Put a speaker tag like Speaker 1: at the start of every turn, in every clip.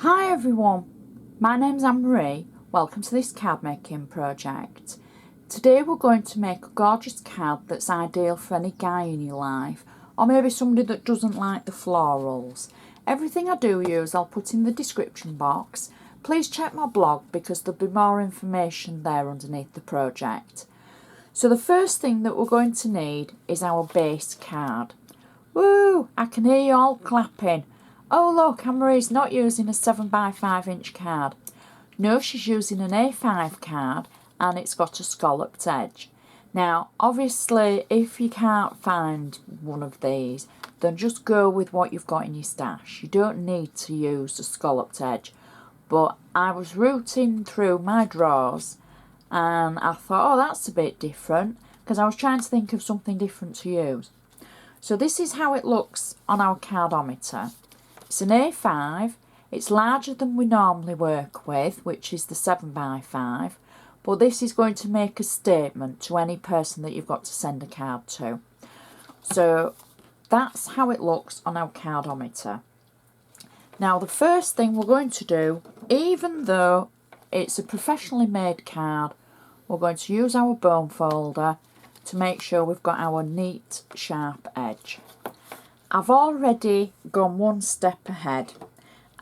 Speaker 1: Hi everyone, my name's Anna Marie. Welcome to this card making project. Today we're going to make a gorgeous card that's ideal for any guy in your life, or maybe somebody that doesn't like the florals. Everything I do use I'll put in the description box. Please check my blog because there'll be more information there underneath the project. So the first thing that we're going to need is our base card. Woo! I can hear you all clapping. Oh look, Anna Marie's not using a 7x5 inch card. No, she's using an A5 card and it's got a scalloped edge. Now obviously if you can't find one of these, then just go with what you've got in your stash. You don't need to use a scalloped edge. But I was rooting through my drawers and I thought, oh, that's a bit different, because I was trying to think of something different to use. So this is how it looks on our cardometer. It's an A5, it's larger than we normally work with, which is the 7x5, but this is going to make a statement to any person that you've got to send a card to. So that's how it looks on our cardometer. Now the first thing we're going to do, even though it's a professionally made card, we're going to use our bone folder to make sure we've got our neat sharp edge. I've already gone one step ahead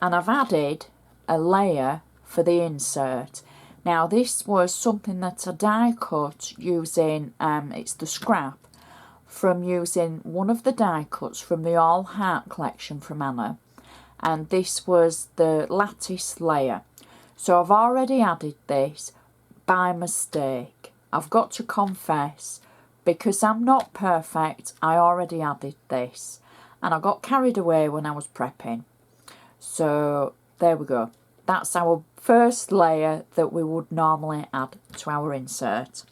Speaker 1: and I've added a layer for the insert. Now this was something that I die cut using, it's the scrap, from using one of the die cuts from the All Heart collection from Anna, and this was the lattice layer. So I've already added this by mistake. I've got to confess, because I'm not perfect, I already added this. And I got carried away when I was prepping. So there we go. That's our first layer that we would normally add to our insert.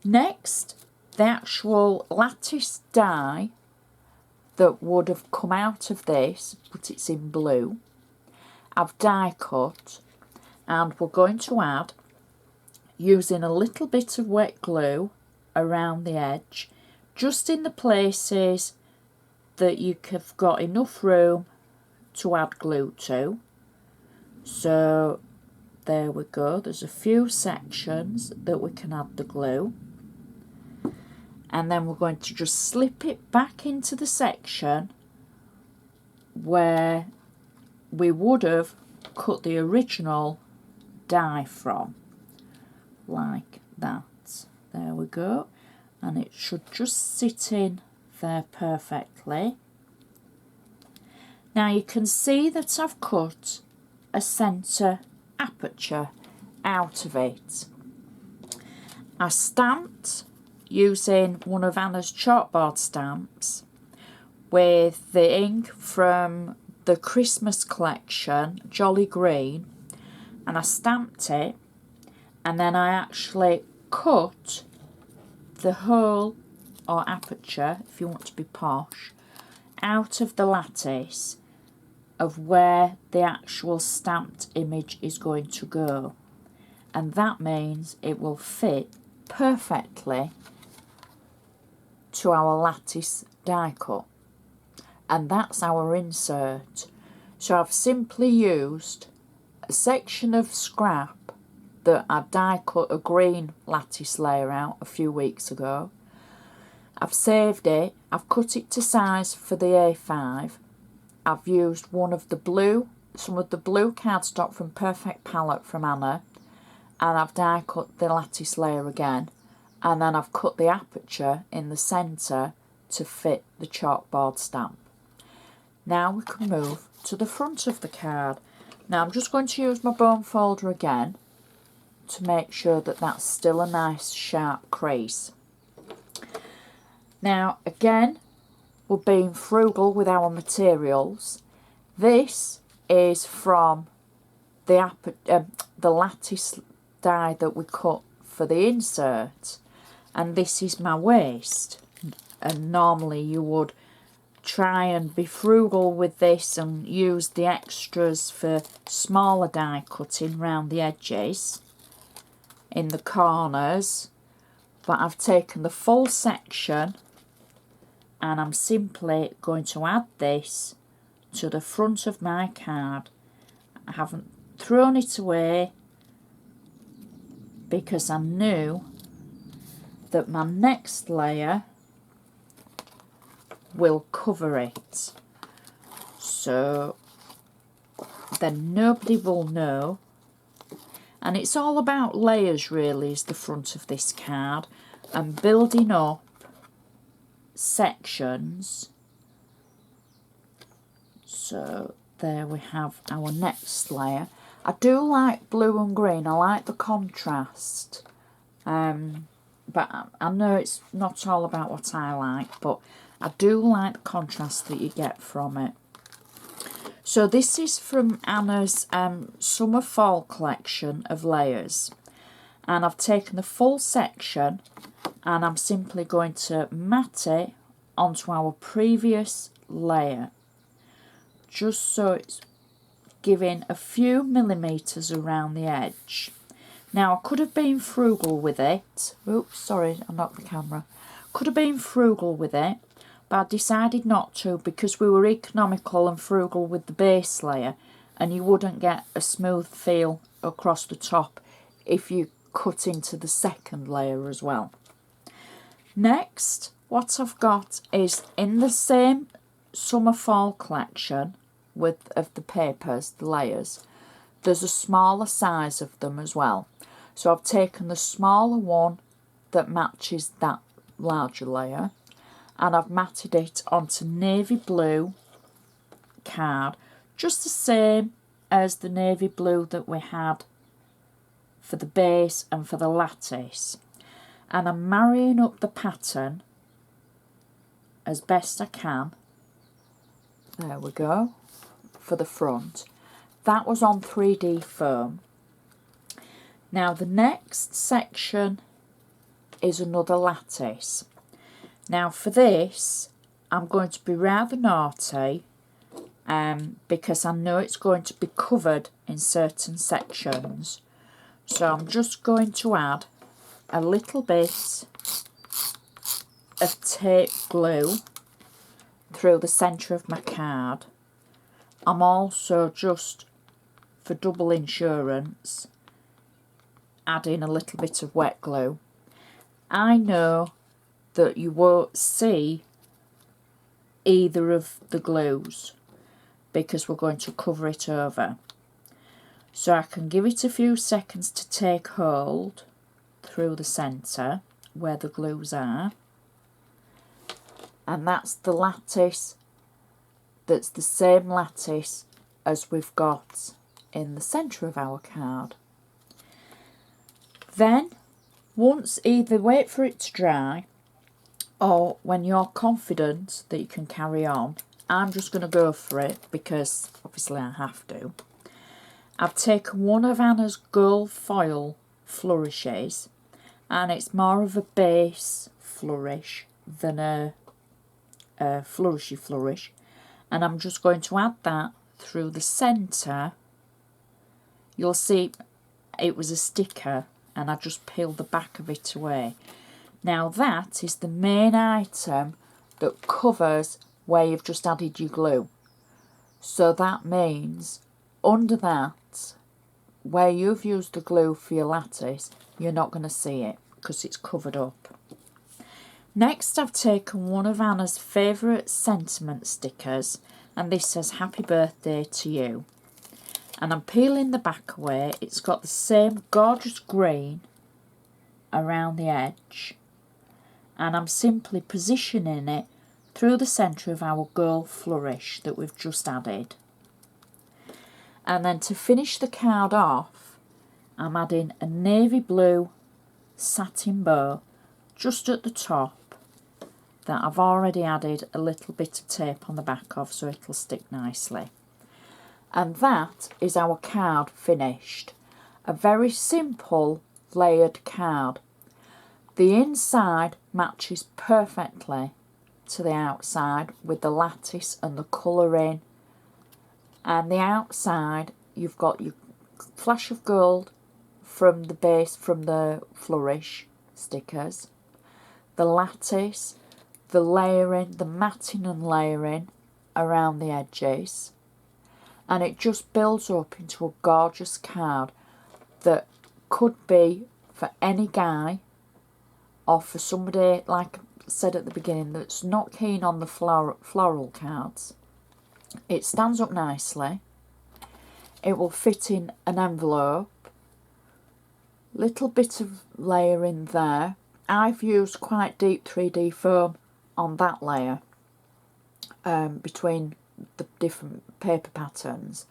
Speaker 1: Next, the actual lattice die that would have come out of this, but it's in blue, I've die cut, and we're going to add, using a little bit of wet glue around the edge, just in the places that you have got enough room to add glue to. So there we go, there's a few sections that we can add the glue, and then we're going to just slip it back into the section where we would have cut the original die from, like that. There we go, and it should just sit in there perfectly. Now you can see that I've cut a centre aperture out of it. I stamped using one of Anna's chalkboard stamps with the ink from the Christmas collection, Jolly Green, and I stamped it, and then I actually cut the hole or aperture, if you want to be posh, out of the lattice of where the actual stamped image is going to go, and that means it will fit perfectly to our lattice die cut, and that's our insert. So I've simply used a section of scrap that I die cut a green lattice layer out a few weeks ago. I've saved it, I've cut it to size for the A5. I've used some of the blue cardstock from Perfect Palette from Anna, and I've die cut the lattice layer again, and then I've cut the aperture in the centre to fit the chalkboard stamp. Now we can move to the front of the card. Now I'm just going to use my bone folder again to make sure that that's still a nice sharp crease. Now again, we're being frugal with our materials. This is from the lattice die that we cut for the insert, and this is my waist, and normally you would try and be frugal with this and use the extras for smaller die cutting round the edges in the corners, but I've taken the full section and I'm simply going to add this to the front of my card I haven't thrown it away because I knew that my next layer will cover it. So then nobody will know. And it's all about layers really, is the front of this card, and building up sections. So there we have our next layer. I do like blue and green, I like the contrast. But I know it's not all about what I like, but I do like the contrast that you get from it. So this is from Anna's summer fall collection of layers, and I've taken the full section and I'm simply going to mat it onto our previous layer, just so it's giving a few millimetres around the edge. Now I could have been frugal with it. Oops, sorry, I knocked the camera. Could have been frugal with it, but I decided not to because we were economical and frugal with the base layer, and you wouldn't get a smooth feel across the top if you cut into the second layer as well. Next, what I've got is in the same summer fall collection of the papers, the layers, there's a smaller size of them as well. So I've taken the smaller one that matches that larger layer, and I've matted it onto navy blue card, just the same as the navy blue that we had for the base and for the lattice. And I'm marrying up the pattern as best I can. There we go, for the front. That was on 3D foam. Now the next section is another lattice. Now for this I'm going to be rather naughty because I know it's going to be covered in certain sections. So I'm just going to add a little bit of tape glue through the centre of my card. I'm also, just for double insurance, adding a little bit of wet glue. I know that you won't see either of the glues because we're going to cover it over. So I can give it a few seconds to take hold through the centre where the glues are. And that's the lattice, that's the same lattice as we've got in the centre of our card. Then, once, either wait for it to dry, or when you're confident that you can carry on, I'm just going to go for it because obviously I have to. I've taken one of Anna's gold foil flourishes, and it's more of a base flourish than a flourishy flourish, and I'm just going to add that through the centre. You'll see it was a sticker and I just peeled the back of it away. Now that is the main item that covers where you've just added your glue. So that means under that, where you've used the glue for your lattice, you're not going to see it because it's covered up. Next I've taken one of Anna's favourite sentiment stickers, and this says happy birthday to you. And I'm peeling the back away. It's got the same gorgeous green around the edge, and I'm simply positioning it through the centre of our gold flourish that we've just added. And then to finish the card off, I'm adding a navy blue satin bow just at the top that I've already added a little bit of tape on the back of so it'll stick nicely. And that is our card finished. A very simple layered card. The inside matches perfectly to the outside with the lattice and the colouring, and the outside you've got your flash of gold from the base, from the flourish stickers, the lattice, the layering, the matting and layering around the edges, and it just builds up into a gorgeous card that could be for any guy or for somebody, like I said at the beginning, that's not keen on the floral cards. It stands up nicely. It will fit in an envelope. Little bit of layer in there. I've used quite deep 3D foam on that layer between the different paper patterns,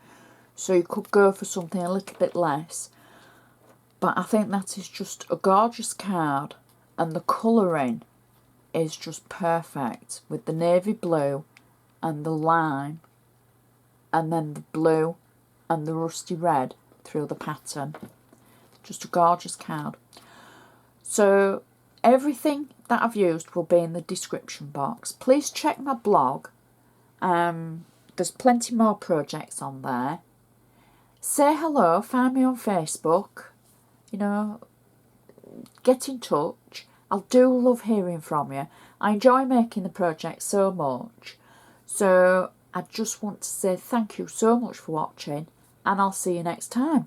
Speaker 1: so you could go for something a little bit less, but I think that is just a gorgeous card, and the colouring is just perfect with the navy blue and the lime, and then the blue and the rusty red through the pattern. Just a gorgeous card. So everything that I've used will be in the description box. Please check my blog. There's plenty more projects on there. Say hello, find me on Facebook, you know, get in touch. I do love hearing from you. I enjoy making the project so much. So I just want to say thank you so much for watching, and I'll see you next time.